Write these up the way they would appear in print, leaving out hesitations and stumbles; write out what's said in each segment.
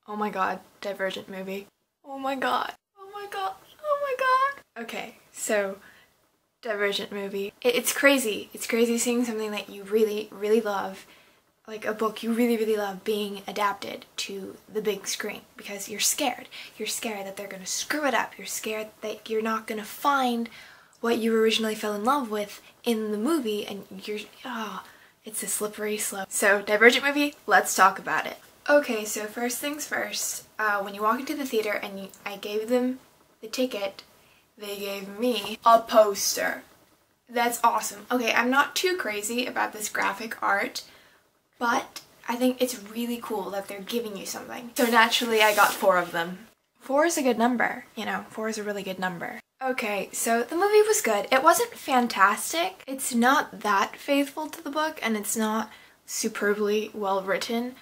Oh my god, Divergent movie. Oh my god. Oh my god. Oh my god. Okay, so Divergent movie. It's crazy. It's crazy seeing something that you really, really love, like a book you really, really love, being adapted to the big screen because you're scared. You're scared that they're gonna screw it up. You're scared that you're not gonna find what you originally fell in love with in the movie, and it's a slippery slope. So Divergent movie, let's talk about it. Okay, so first things first, when you walk into the theater and I gave them the ticket, they gave me a poster. That's awesome. Okay, I'm not too crazy about this graphic art, but I think it's really cool that they're giving you something. So naturally I got 4 of them. 4 is a good number, you know, 4 is a really good number. Okay, so the movie was good. It wasn't fantastic. It's not that faithful to the book and it's not superbly well written,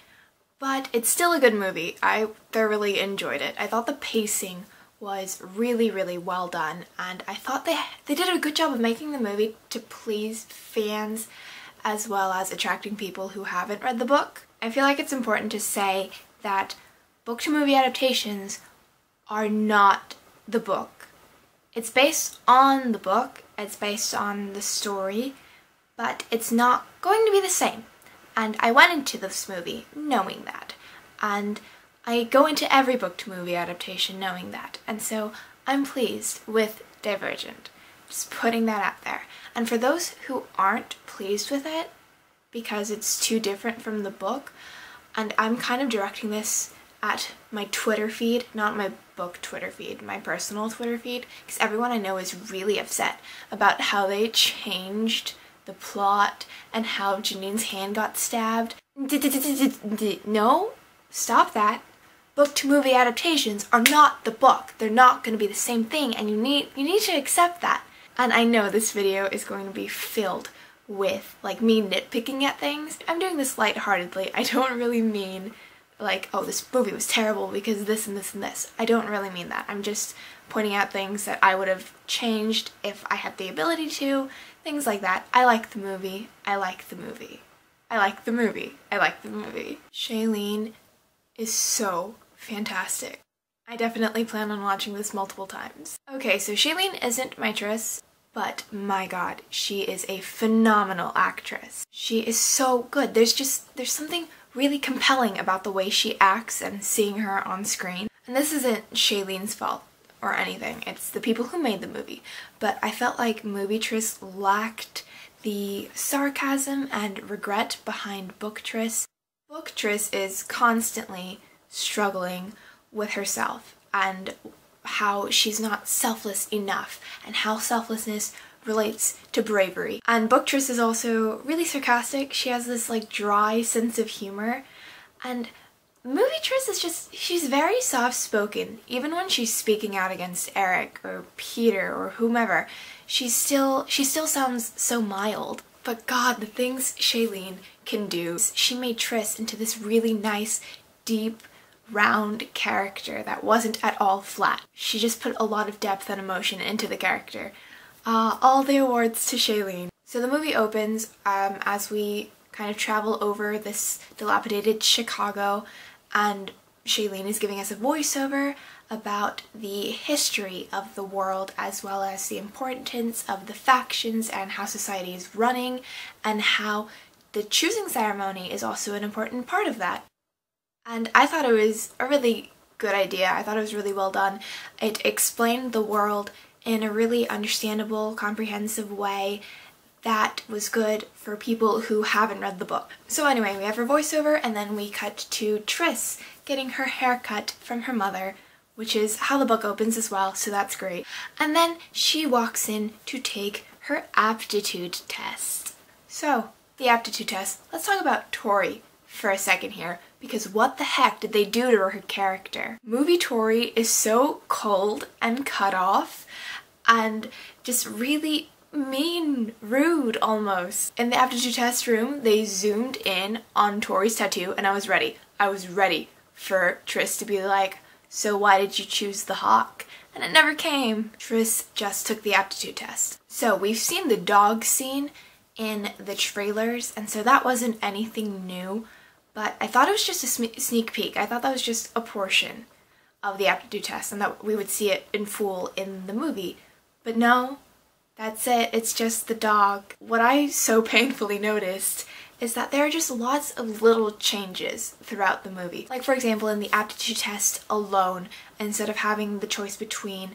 but it's still a good movie. I thoroughly enjoyed it. I thought the pacing was really, really well done, and I thought they did a good job of making the movie to please fans as well as attracting people who haven't read the book. I feel like it's important to say that book-to-movie adaptations are not the book. It's based on the book, it's based on the story, but it's not going to be the same. And I went into this movie knowing that. And I go into every book-to-movie adaptation knowing that. And so I'm pleased with Divergent. Just putting that out there. And for those who aren't pleased with it, because it's too different from the book, and I'm kind of directing this at my Twitter feed, not my book Twitter feed, my personal Twitter feed, because everyone I know is really upset about how they changed the plot and how Janine's hand got stabbed. No, stop that. Book-to-movie adaptations are not the book. They're not going to be the same thing, and you need to accept that. And I know this video is going to be filled with like me nitpicking at things. I'm doing this lightheartedly. I don't really mean like, oh, this movie was terrible because this and this and this. I don't really mean that. I'm just pointing out things that I would have changed if I had the ability to. Things like that. I like the movie. I like the movie. I like the movie. I like the movie. Shailene is so fantastic. I definitely plan on watching this multiple times. Okay, so Shailene isn't my Triss, but my god, she is a phenomenal actress. She is so good. There's something really compelling about the way she acts and seeing her on screen. And this isn't Shailene's fault or anything. It's the people who made the movie. But I felt like movie Triss lacked the sarcasm and regret behind book Triss. Book Triss is constantly struggling with herself and how she's not selfless enough and how selflessness relates to bravery. And book Triss is also really sarcastic. She has this like dry sense of humor, and movie Triss is just, she's very soft-spoken. Even when she's speaking out against Eric or Peter or whomever, she still sounds so mild. But god, the things Shailene can do. She made Triss into this really nice, deep, round character that wasn't at all flat. She just put a lot of depth and emotion into the character. All the awards to Shailene. So the movie opens as we kind of travel over this dilapidated Chicago, and Shailene is giving us a voiceover about the history of the world as well as the importance of the factions and how society is running, and how the choosing ceremony is also an important part of that. And I thought it was a really good idea. I thought it was really well done. It explained the world in a really understandable, comprehensive way that was good for people who haven't read the book. So anyway, we have her voiceover, and then we cut to Triss getting her hair cut from her mother, which is how the book opens as well, so that's great. And then she walks in to take her aptitude test. So, the aptitude test. Let's talk about Tori for a second here, because what the heck did they do to her character? Movie Tori is so cold and cut off and just really mean, rude almost. In the aptitude test room, they zoomed in on Tori's tattoo, and I was ready. I was ready for Triss to be like, so why did you choose the hawk? And it never came. Triss just took the aptitude test. So we've seen the dog scene in the trailers, and so that wasn't anything new, but I thought it was just a sneak peek. I thought that was just a portion of the aptitude test and that we would see it in full in the movie. But no, that's it. It's just the dog. What I so painfully noticed is that there are just lots of little changes throughout the movie. Like for example, in the aptitude test alone, instead of having the choice between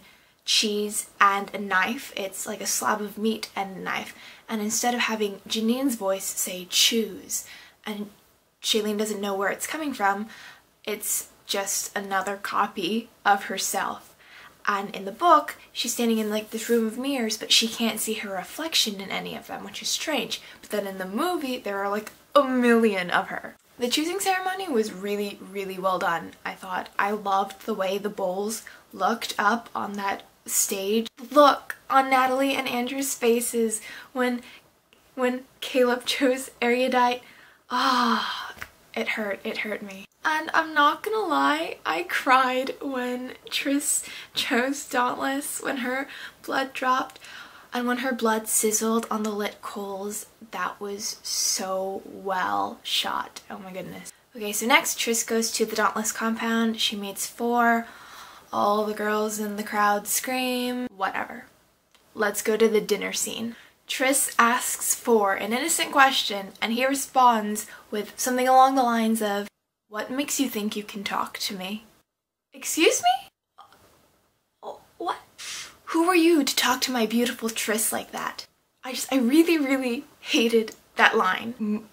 cheese and a knife, it's like a slab of meat and a knife. And instead of having Janine's voice say choose, and Shailene doesn't know where it's coming from, it's just another copy of herself. And in the book, she's standing in like this room of mirrors, but she can't see her reflection in any of them, which is strange. But then in the movie, there are like a million of her. The choosing ceremony was really, really well done, I thought. I loved the way the bowls looked up on that stage. Look on Natalie and Andrew's faces when Caleb chose erudite. Ah, it hurt me. And I'm not gonna lie, I cried when Tris chose Dauntless, when her blood dropped and when her blood sizzled on the lit coals. That was so well shot. Oh my goodness. Okay, so next Tris goes to the Dauntless compound. She meets 4. All the girls in the crowd scream. Whatever. Let's go to the dinner scene. Tris asks 4 an innocent question and he responds with something along the lines of, "What makes you think you can talk to me?" Excuse me? What? Who are you to talk to my beautiful Tris like that? I really, really hated that line.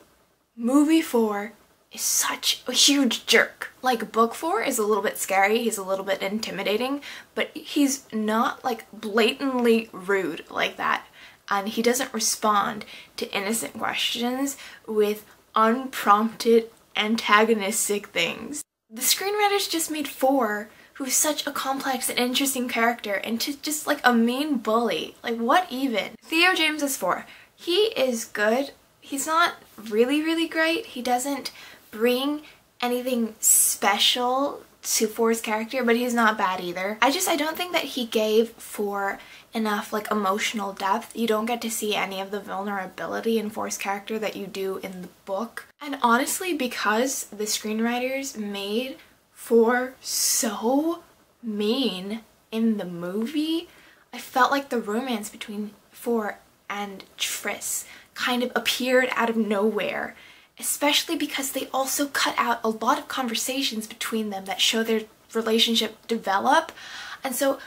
Movie 4 is such a huge jerk. Like, book 4 is a little bit scary, he's a little bit intimidating, but he's not like blatantly rude like that. And he doesn't respond to innocent questions with unprompted antagonistic things. The screenwriters just made 4, who's such a complex and interesting character, into just like a mean bully. Like, what even? Theo James is 4. He is good. He's not really, really great. He doesn't bring anything special to 4's character, but he's not bad either. I don't think that he gave 4 enough like emotional depth. You don't get to see any of the vulnerability in 4's character that you do in the book. And honestly, because the screenwriters made 4 so mean in the movie, I felt like the romance between 4 and Tris kind of appeared out of nowhere, especially because they also cut out a lot of conversations between them that show their relationship develop. And so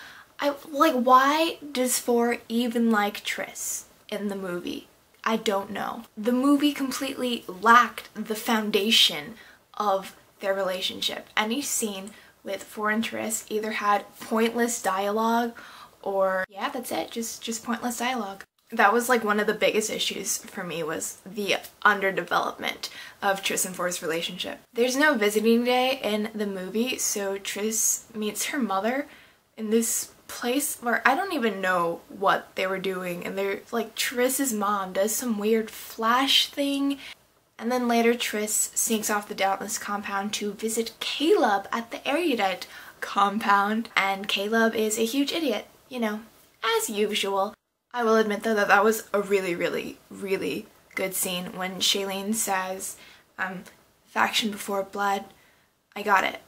why does 4 even like Tris in the movie? I don't know. The movie completely lacked the foundation of their relationship. Any scene with 4 and Tris either had pointless dialogue or, yeah, that's it, just pointless dialogue. That was like one of the biggest issues for me, was the underdevelopment of Tris and 4's relationship. There's no visiting day in the movie, so Tris meets her mother in this place where I don't even know what they were doing, and they're like, Tris's mom does some weird flash thing, and then later Tris sneaks off the Dauntless compound to visit Caleb at the erudite compound, and Caleb is a huge idiot, you know, as usual. I will admit though that that was a really, really, really good scene when Shailene says, faction before blood, I got it.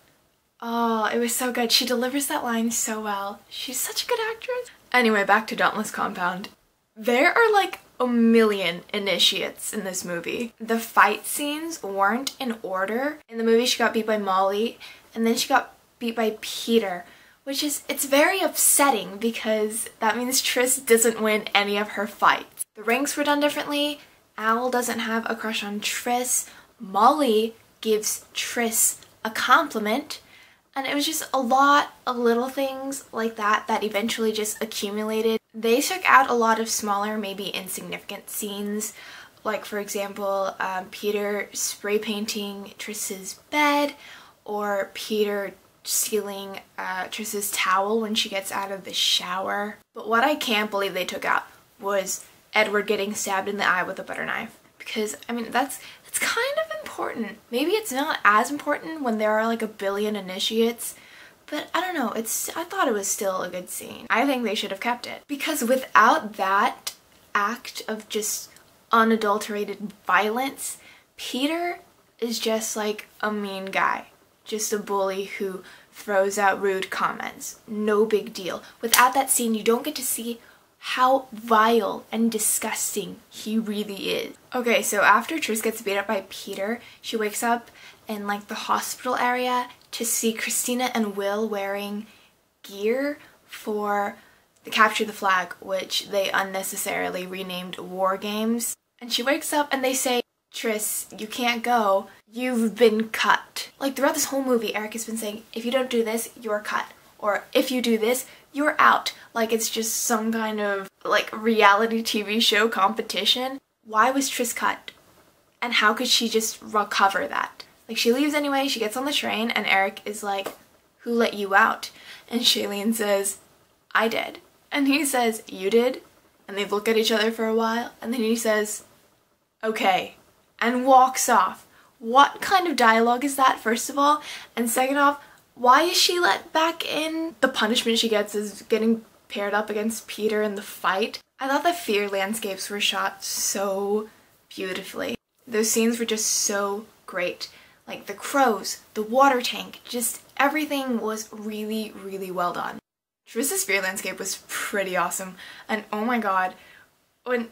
Oh, it was so good. She delivers that line so well. She's such a good actress. Anyway, back to Dauntless compound. There are like a million initiates in this movie. The fight scenes weren't in order. In the movie, she got beat by Molly, and then she got beat by Peter, which is, it's very upsetting because that means Tris doesn't win any of her fights. The ranks were done differently. Al doesn't have a crush on Tris. Molly gives Tris a compliment. And it was just a lot of little things like that that eventually just accumulated. They took out a lot of smaller, maybe insignificant scenes. Like, for example, Peter spray painting Tris's bed, or Peter stealing Tris's towel when she gets out of the shower. But what I can't believe they took out was Edward getting stabbed in the eye with a butter knife. Because, I mean, that's kind of important. Maybe it's not as important when there are like a billion initiates, but I don't know, I thought it was still a good scene. I think they should have kept it. Because without that act of just unadulterated violence, Peter is just like a mean guy. Just a bully who throws out rude comments. No big deal. Without that scene, you don't get to see how vile and disgusting he really is. Okay, so after Tris gets beat up by Peter, she wakes up in like the hospital area to see Christina and Will wearing gear for the Capture the Flag, which they unnecessarily renamed War Games. And she wakes up and they say, Tris, you can't go. You've been cut. Like throughout this whole movie, Eric has been saying, if you don't do this, you're cut. Or if you do this, you're out. Like it's just some kind of like reality TV show competition. Why was Tris cut? And how could she just recover that? Like she leaves anyway, she gets on the train and Eric is like, who let you out? And Shailene says, I did. And he says, you did? And they look at each other for a while and then he says, okay, and walks off. What kind of dialogue is that, first of all? And second off, why is she let back in? The punishment she gets is getting paired up against Peter in the fight. I thought the fear landscapes were shot so beautifully. Those scenes were just so great. Like the crows, the water tank, just everything was really, really well done. Tris's fear landscape was pretty awesome. And oh my god, when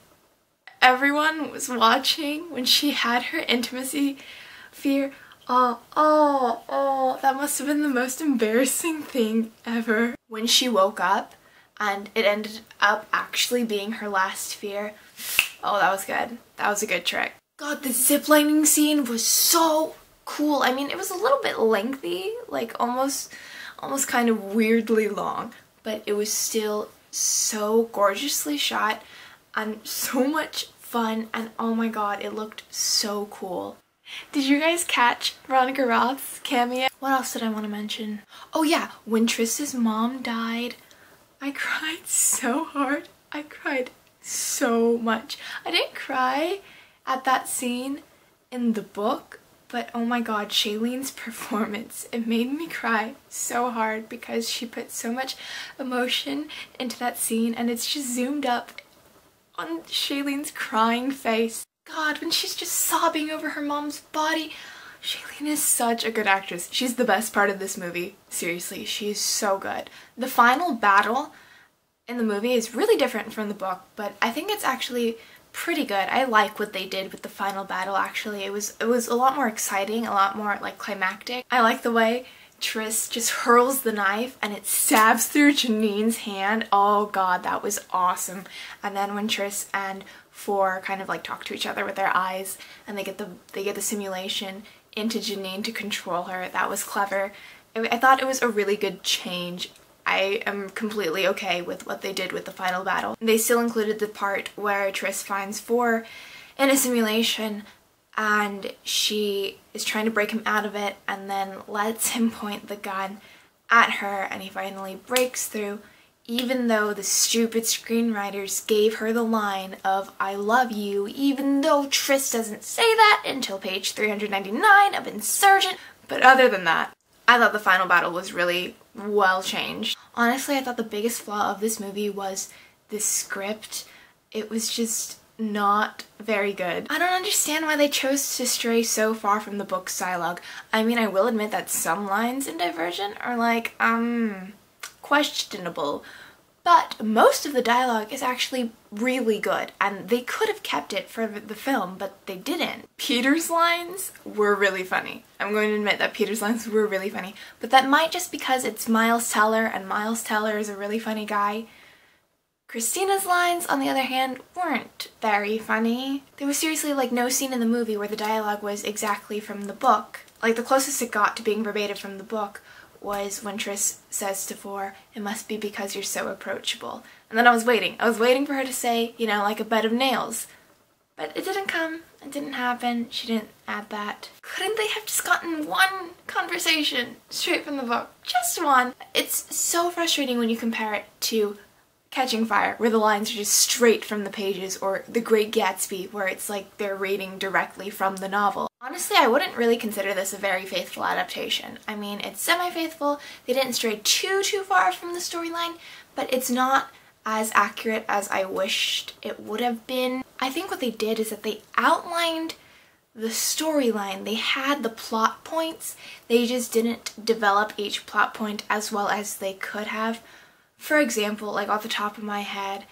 everyone was watching, when she had her intimacy fear, that must have been the most embarrassing thing ever. When she woke up and it ended up actually being her last fear, oh, that was good. That was a good trick. God, the ziplining scene was so cool. I mean, it was a little bit lengthy, like almost kind of weirdly long, but it was still so gorgeously shot and so much fun, and oh my god, it looked so cool. Did you guys catch Veronica Roth's cameo? What else did I want to mention? Oh yeah, when Tris's mom died, I cried so hard. I cried so much. I didn't cry at that scene in the book, but oh my god, Shailene's performance, it made me cry so hard because she put so much emotion into that scene, and it's just zoomed up on Shailene's crying face. God, when she's just sobbing over her mom's body. Shailene is such a good actress. She's the best part of this movie. Seriously, she is so good. The final battle in the movie is really different from the book, but I think it's actually pretty good. I like what they did with the final battle, actually. It was a lot more exciting, a lot more like climactic. I like the way Tris just hurls the knife and it stabs through Janine's hand. Oh god, that was awesome. And then when Tris and Four kind of like talk to each other with their eyes and they get the simulation into Janine to control her, that was clever. I thought it was a really good change. I am completely okay with what they did with the final battle. They still included the part where Tris finds Four in a simulation and she is trying to break him out of it and then lets him point the gun at her, and he finally breaks through, even though the stupid screenwriters gave her the line of I love you, even though Tris doesn't say that until page 399 of Insurgent. But other than that, I thought the final battle was really well changed. Honestly, I thought the biggest flaw of this movie was the script. It was just not very good. I don't understand why they chose to stray so far from the book's dialogue. I mean, I will admit that some lines in Divergent are like, questionable, but most of the dialogue is actually really good, and they could have kept it for the film, but they didn't. Peter's lines were really funny. I'm going to admit that Peter's lines were really funny, but that might just because it's Miles Teller, and Miles Teller is a really funny guy. Christina's lines, on the other hand, weren't very funny. There was seriously like no scene in the movie where the dialogue was exactly from the book. Like the closest it got to being verbatim from the book was when Tris says to Four, it must be because you're so approachable. And then I was waiting for her to say, you know, like a bed of nails. But it didn't come, it didn't happen, she didn't add that. Couldn't they have just gotten one conversation straight from the book? Just one. It's so frustrating when you compare it to Catching Fire, where the lines are just straight from the pages, or The Great Gatsby, where it's like they're reading directly from the novel. Honestly, I wouldn't really consider this a very faithful adaptation. I mean, it's semi-faithful, they didn't stray too far from the storyline, but it's not as accurate as I wished it would have been. I think what they did is that they outlined the storyline. They had the plot points, they just didn't develop each plot point as well as they could have. For example, like off the top of my head,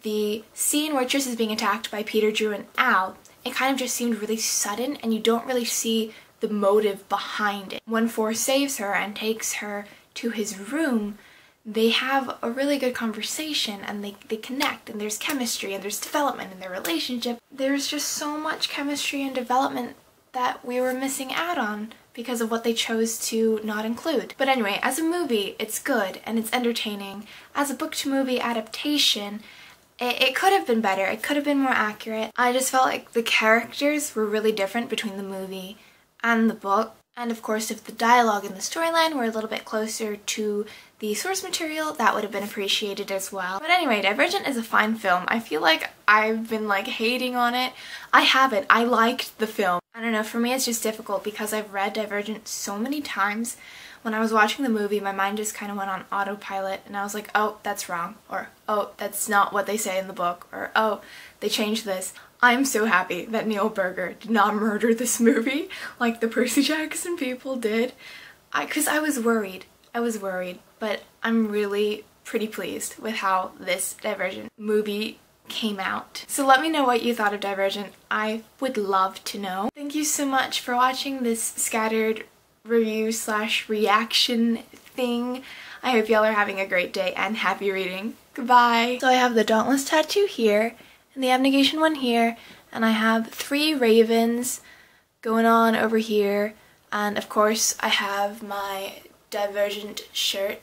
the scene where Triss is being attacked by Peter, Drew, and Al, it kind of just seemed really sudden and you don't really see the motive behind it. When Forrest saves her and takes her to his room, they have a really good conversation and they connect, and there's chemistry and there's development in their relationship. There's just so much chemistry and development that we were missing out on because of what they chose to not include. But anyway, as a movie, it's good and it's entertaining. As a book-to-movie adaptation, it could have been better. It could have been more accurate. I just felt like the characters were really different between the movie and the book. And of course, if the dialogue and the storyline were a little bit closer to the source material, that would have been appreciated as well. But anyway, Divergent is a fine film. I feel like I've been like hating on it. I haven't. I liked the film. I don't know, for me it's just difficult because I've read Divergent so many times. When I was watching the movie, my mind just kind of went on autopilot and I was like, oh, that's wrong, or oh, that's not what they say in the book, or oh, they changed this. I'm so happy that Neil Burger did not murder this movie like the Percy Jackson people did. Because I was worried, but I'm really pretty pleased with how this Divergent movie came out. So let me know what you thought of Divergent. I would love to know. Thank you so much for watching this scattered review / reaction thing. I hope y'all are having a great day and happy reading. Goodbye! So I have the Dauntless tattoo here, and the Abnegation one here, and I have 3 ravens going on over here, and of course I have my Divergent shirt.